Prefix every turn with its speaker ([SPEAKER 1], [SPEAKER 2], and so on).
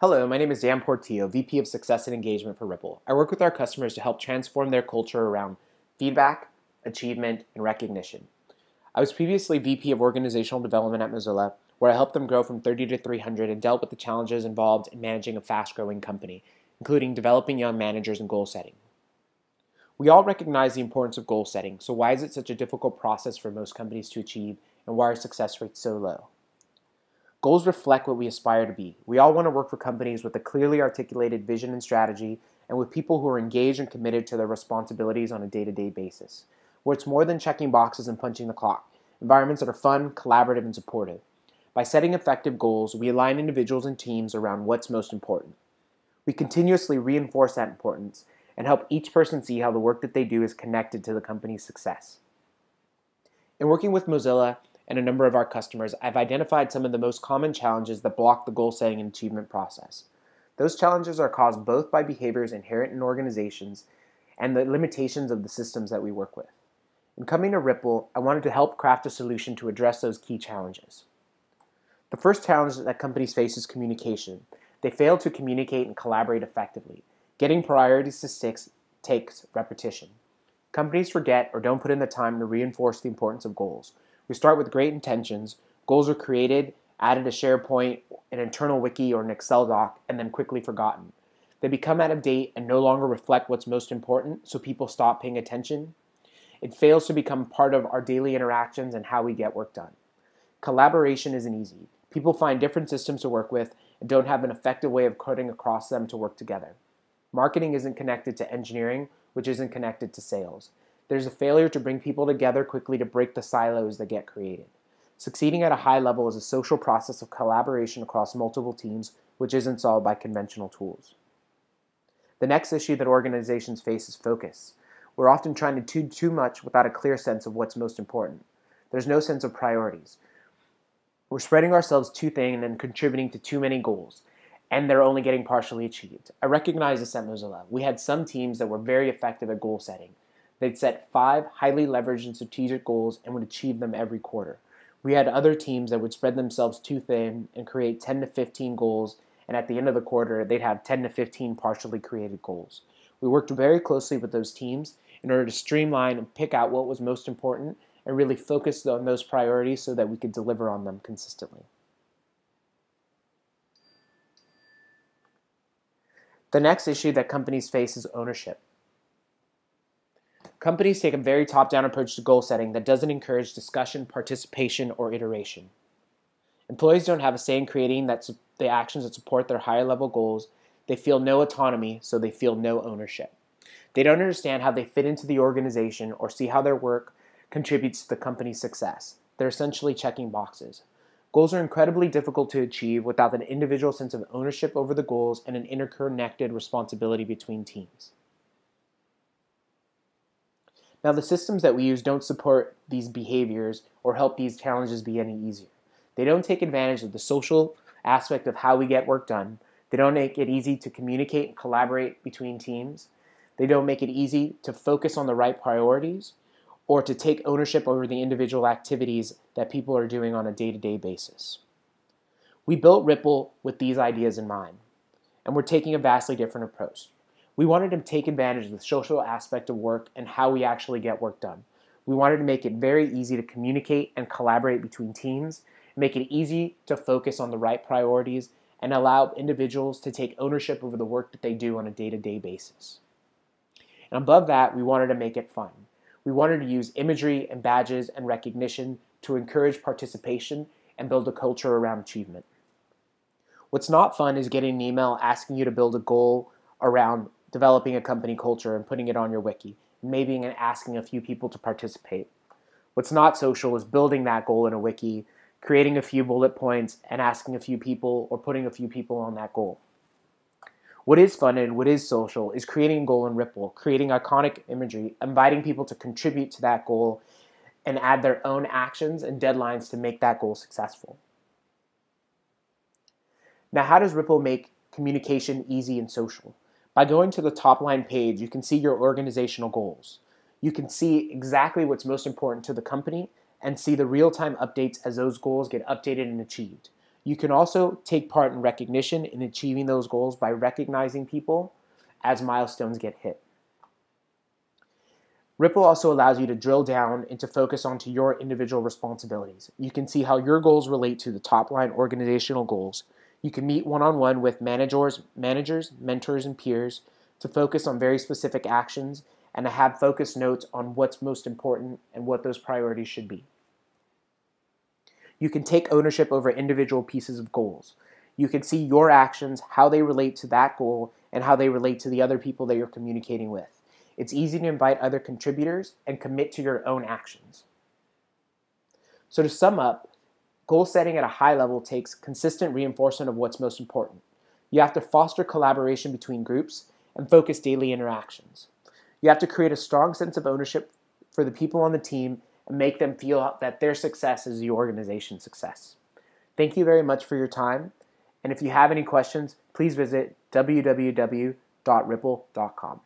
[SPEAKER 1] Hello, my name is Dan Portillo, VP of Success and Engagement for Rypple. I work with our customers to help transform their culture around feedback, achievement, and recognition. I was previously VP of Organizational Development at Mozilla, where I helped them grow from 30 to 300 and dealt with the challenges involved in managing a fast-growing company, including developing young managers and goal setting. We all recognize the importance of goal setting, so why is it such a difficult process for most companies to achieve, and why are success rates so low? Goals reflect what we aspire to be. We all want to work for companies with a clearly articulated vision and strategy, and with people who are engaged and committed to their responsibilities on a day-to-day basis, where it's more than checking boxes and punching the clock. Environments that are fun, collaborative, and supportive. By setting effective goals, we align individuals and teams around what's most important. We continuously reinforce that importance and help each person see how the work that they do is connected to the company's success. In working with Mozilla and a number of our customers, I've identified some of the most common challenges that block the goal setting and achievement process. Those challenges are caused both by behaviors inherent in organizations and the limitations of the systems that we work with. In coming to Rypple, I wanted to help craft a solution to address those key challenges. The first challenge that companies face is communication. They fail to communicate and collaborate effectively. Getting priorities to stick takes repetition. Companies forget or don't put in the time to reinforce the importance of goals. We start with great intentions. Goals are created, added to SharePoint, an internal wiki, or an Excel doc, and then quickly forgotten. They become out of date and no longer reflect what's most important, so people stop paying attention. It fails to become part of our daily interactions and how we get work done. Collaboration isn't easy. People find different systems to work with and don't have an effective way of coding across them to work together. Marketing isn't connected to engineering, which isn't connected to sales. There's a failure to bring people together quickly to break the silos that get created. Succeeding at a high level is a social process of collaboration across multiple teams, which isn't solved by conventional tools. The next issue that organizations face is focus. We're often trying to do too much without a clear sense of what's most important. There's no sense of priorities. We're spreading ourselves too thin and contributing to too many goals, and they're only getting partially achieved. I recognize this at Mozilla. We had some teams that were very effective at goal setting. They'd set 5 highly leveraged and strategic goals and would achieve them every quarter. We had other teams that would spread themselves too thin and create 10 to 15 goals, and at the end of the quarter, they'd have 10 to 15 partially created goals. We worked very closely with those teams in order to streamline and pick out what was most important and really focus on those priorities so that we could deliver on them consistently. The next issue that companies face is ownership. Companies take a very top-down approach to goal setting that doesn't encourage discussion, participation, or iteration. Employees don't have a say in creating the actions that support their higher-level goals. They feel no autonomy, so they feel no ownership. They don't understand how they fit into the organization or see how their work contributes to the company's success. They're essentially checking boxes. Goals are incredibly difficult to achieve without an individual sense of ownership over the goals and an interconnected responsibility between teams. Now, the systems that we use don't support these behaviors or help these challenges be any easier. They don't take advantage of the social aspect of how we get work done. They don't make it easy to communicate and collaborate between teams. They don't make it easy to focus on the right priorities or to take ownership over the individual activities that people are doing on a day-to-day basis. We built Rypple with these ideas in mind, and we're taking a vastly different approach. We wanted to take advantage of the social aspect of work and how we actually get work done. We wanted to make it very easy to communicate and collaborate between teams, make it easy to focus on the right priorities, and allow individuals to take ownership over the work that they do on a day-to-day basis. And above that, we wanted to make it fun. We wanted to use imagery and badges and recognition to encourage participation and build a culture around achievement. What's not fun is getting an email asking you to build a goal around developing a company culture and putting it on your wiki, maybe asking a few people to participate. What's not social is building that goal in a wiki, creating a few bullet points, and asking a few people or putting a few people on that goal. What is fun and what is social is creating a goal in Rypple, creating iconic imagery, inviting people to contribute to that goal, and add their own actions and deadlines to make that goal successful. Now, how does Rypple make communication easy and social? By going to the top line page, you can see your organizational goals. You can see exactly what's most important to the company and see the real-time updates as those goals get updated and achieved. You can also take part in recognition in achieving those goals by recognizing people as milestones get hit. Rypple also allows you to drill down and to focus onto your individual responsibilities. You can see how your goals relate to the top-line organizational goals. You can meet one-on-one with managers, mentors, and peers to focus on very specific actions and to have focused notes on what's most important and what those priorities should be. You can take ownership over individual pieces of goals. You can see your actions, how they relate to that goal, and how they relate to the other people that you're communicating with. It's easy to invite other contributors and commit to your own actions. So to sum up, goal setting at a high level takes consistent reinforcement of what's most important. You have to foster collaboration between groups and focus daily interactions. You have to create a strong sense of ownership for the people on the team and make them feel that their success is the organization's success. Thank you very much for your time. And if you have any questions, please visit www.rypple.com.